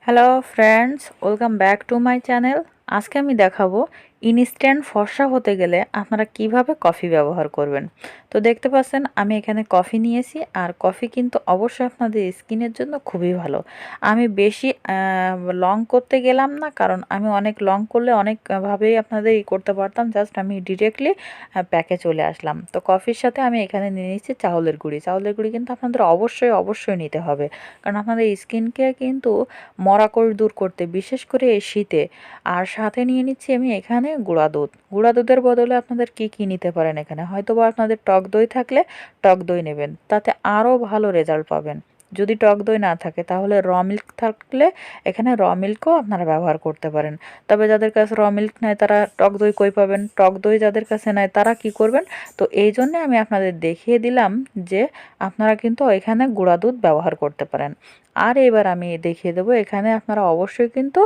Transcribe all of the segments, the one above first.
Hello friends, welcome back to my channel. আজকে আমি দেখাবো ইনস্ট্যান্ট ফর্সা হতে গেলে আপনারা কিভাবে কফি ব্যবহার করবেন। তো দেখতে পাচ্ছেন আমি এখানে কফি নিয়েছি, আর কফি কিন্তু অবশ্যই আপনাদের স্কিনের জন্য খুবই ভালো। আমি বেশি লং করতে গেলাম না, কারণ আমি অনেক লং করলে অনেকভাবেই আপনাদের করতে পারতাম। জাস্ট আমি ডিরেক্টলি প্যাকে চলে আসলাম। তো কফির সাথে আমি এখানে নিয়ে নিচ্ছি চাউলের গুঁড়ি। চাউলের গুঁড়ি কিন্তু আপনাদের অবশ্যই নিতে হবে, কারণ আপনাদের স্কিনকে কিন্তু মরাকোষ দূর করতে, বিশেষ করে এই শীতে। আর সাথে নিয়ে নিচ্ছি আমি এখানে গুঁড়া দুধ। গুঁড়া দুধের বদলে আপনাদের কি নিতে পারেন, এখানে হয়তোবা আপনাদের টক দই থাকলে টক দই নেবেন, তাতে আরও ভালো রেজাল্ট পাবেন। যদি টক দই না থাকে তাহলে র মিল্ক থাকলে এখানে র মিল্কও আপনারা ব্যবহার করতে পারেন। তবে যাদের কাছে র মিল্ক নেয় তারা টক দই কই পাবেন, টক দই যাদের কাছে নেয় তারা কি করবেন। তো এই জন্যে আমি আপনাদের দেখিয়ে দিলাম যে আপনারা কিন্তু এখানে গুঁড়া দুধ ব্যবহার করতে পারেন। আর এবার আমি দেখিয়ে দেবো, এখানে আপনারা অবশ্যই কিন্তু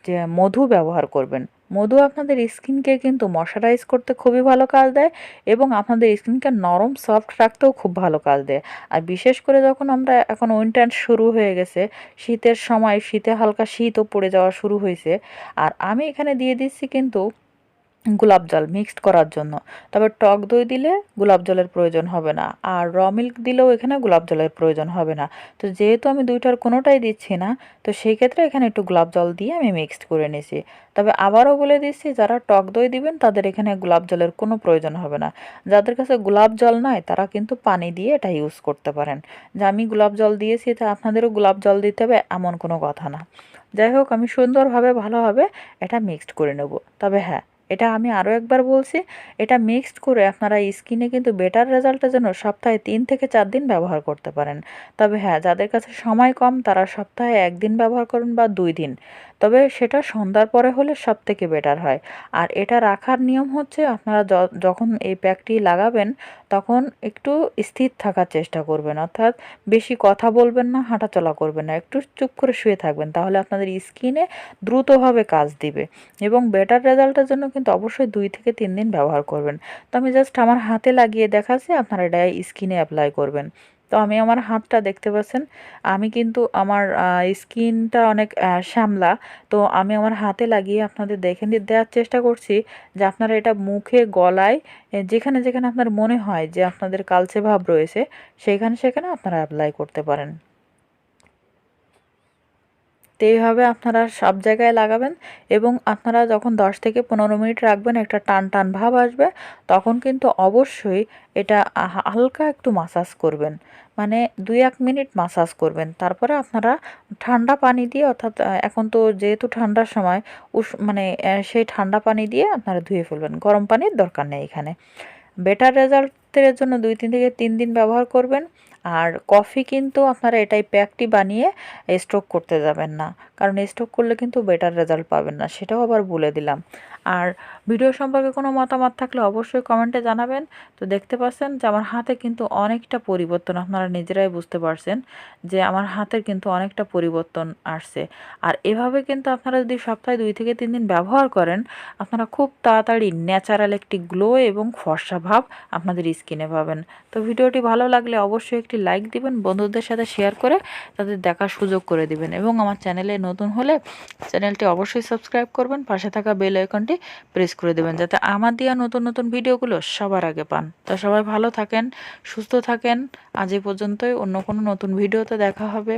যে মধু ব্যবহার করবেন। মধু আপনাদের স্কিনকে কিন্তু ময়শ্চারাইজ করতে খুবই ভালো কাজ দেয়, এবং আপনাদের স্কিনকে নরম সফট রাখতেও খুব ভালো কাজ দেয়। আর বিশেষ করে যখন আমরা এখন উইন্টার শুরু হয়ে গেছে, শীতের সময়, শীতে হালকা শীতও পড়ে যাওয়া শুরু হয়েছে। আর আমি এখানে দিয়ে দিচ্ছি কিন্তু গোলাপ জল মিক্সড করার জন্য। তবে টক দই দিলে গোলাপ জলের প্রয়োজন হবে না, আর র মিল্ক দিলেও এখানে গোলাপ জলের প্রয়োজন হবে না। তো যেহেতু আমি দুইটার কোনোটাই দিচ্ছি না, তো সেই ক্ষেত্রে এখানে একটু গোলাপ জল দিয়ে আমি মিক্সড করে নিয়েছি। তবে আবারও বলে দিচ্ছি, যারা টক দই দিবেন তাদের এখানে গোলাপ জলের কোনো প্রয়োজন হবে না। যাদের কাছে গোলাপ জল নাই তারা কিন্তু পানি দিয়ে এটা ইউজ করতে পারেন। যে আমি গোলাপ জল দিয়েছি তা আপনাদেরও গোলাপ জল দিতে হবে এমন কোনো কথা না। যাই হোক, আমি সুন্দরভাবে ভালোভাবে এটা মিক্সড করে নেব। তবে হ্যাঁ, এটা আমি আরও একবার বলছি, এটা মিক্সড করে আপনারা স্কিনে কিন্তু বেটার রেজাল্টের জন্য সপ্তাহে 3 থেকে 4 দিন ব্যবহার করতে পারেন। তবে হ্যাঁ, যাদের কাছে সময় কম তারা সপ্তাহে 1 দিন ব্যবহার করুন বা 2 দিন। তবে সেটা সন্ধ্যার পরে হলে সবথেকে বেটার হয়। আর এটা রাখার নিয়ম হচ্ছে, আপনারা যখন এই প্যাকটি লাগাবেন তখন একটু স্থির থাকার চেষ্টা করবেন, অর্থাৎ বেশি কথা বলবেন না, হাঁটাচলা করবেন না, একটু চুপ করে শুয়ে থাকবেন, তাহলে আপনাদের স্কিনে দ্রুতভাবে কাজ দিবে। এবং বেটার রেজাল্টের জন্য কিন্তু অবশ্যই 2 থেকে 3 দিন ব্যবহার করবেন। তো আমি জাস্ট আমার হাতে লাগিয়ে দেখাচ্ছি, আপনারা এটা স্কিনে অ্যাপ্লাই করবেন। তো আমি আমার হাতটা দেখতে পাচ্ছেন, আমি কিন্তু আমার স্কিনটা অনেক শ্যামলা। তো আমি আমার হাতে লাগিয়ে আপনাদের দেখে দেওয়ার চেষ্টা করছি যে আপনারা এটা মুখে, গলায়, যেখানে যেখানে আপনার মনে হয় যে আপনাদের কালচে ভাব রয়েছে সেখানে সেখানে আপনারা অ্যাপ্লাই করতে পারেন। তো এইভাবে আপনারা সব জায়গায় লাগাবেন, এবং আপনারা যখন 10 থেকে 15 মিনিট রাখবেন একটা টান টান ভাব আসবে, তখন কিন্তু অবশ্যই এটা হালকা একটু মাসাজ করবেন। মানে 2-1 মিনিট মাসাজ করবেন, তারপরে আপনারা ঠান্ডা পানি দিয়ে, অর্থাৎ এখন তো যেহেতু ঠান্ডার সময়, মানে সেই ঠান্ডা পানি দিয়ে আপনারা ধুয়ে ফেলবেন, গরম পানির দরকার নেই এখানে। বেটার রেজাল্টের জন্য 2 থেকে 3 দিন ব্যবহার করবেন। আর কফি কিন্তু আপনারা এটাই প্যাকটি বানিয়ে স্টক করতে যাবেন না, কারণ স্টক করলে কিন্তু বেটার রেজাল্ট পাবেন না, সেটাও আবার বলে দিলাম। আর ভিডিও সম্পর্কে কোনো মতামত থাকলে অবশ্যই কমেন্টে জানাবেন। তো দেখতে পাচ্ছেন যে আমার হাতে কিন্তু অনেকটা পরিবর্তন, আপনারা নিজেরাই বুঝতে পারছেন যে আমার হাতের কিন্তু অনেকটা পরিবর্তন আসছে। আর এভাবে কিন্তু আপনারা যদি সপ্তাহে 2 থেকে 3 দিন ব্যবহার করেন, আপনারা খুব তাড়াতাড়ি ন্যাচারাল একটি গ্লো এবং ফর্সা ভাব আপনাদের স্কিনে পাবেন। তো ভিডিওটি ভালো লাগলে অবশ্যই একটি লাইক দিবেন, বন্ধুদের সাথে শেয়ার করে তাদের দেখার সুযোগ করে দিবেন, এবং আমার চ্যানেলে নতুন হলে চ্যানেলটি অবশ্যই সাবস্ক্রাইব করবেন, পাশে থাকা বেল আইকনটি প্রেস করে দেবেন, যাতে আমার দেওয়া নতুন নতুন ভিডিওগুলো সবার আগে পান। তো সবাই ভালো থাকেন, সুস্থ থাকেন। আজ এই পর্যন্তই, অন্য কোনো নতুন ভিডিওতে দেখা হবে।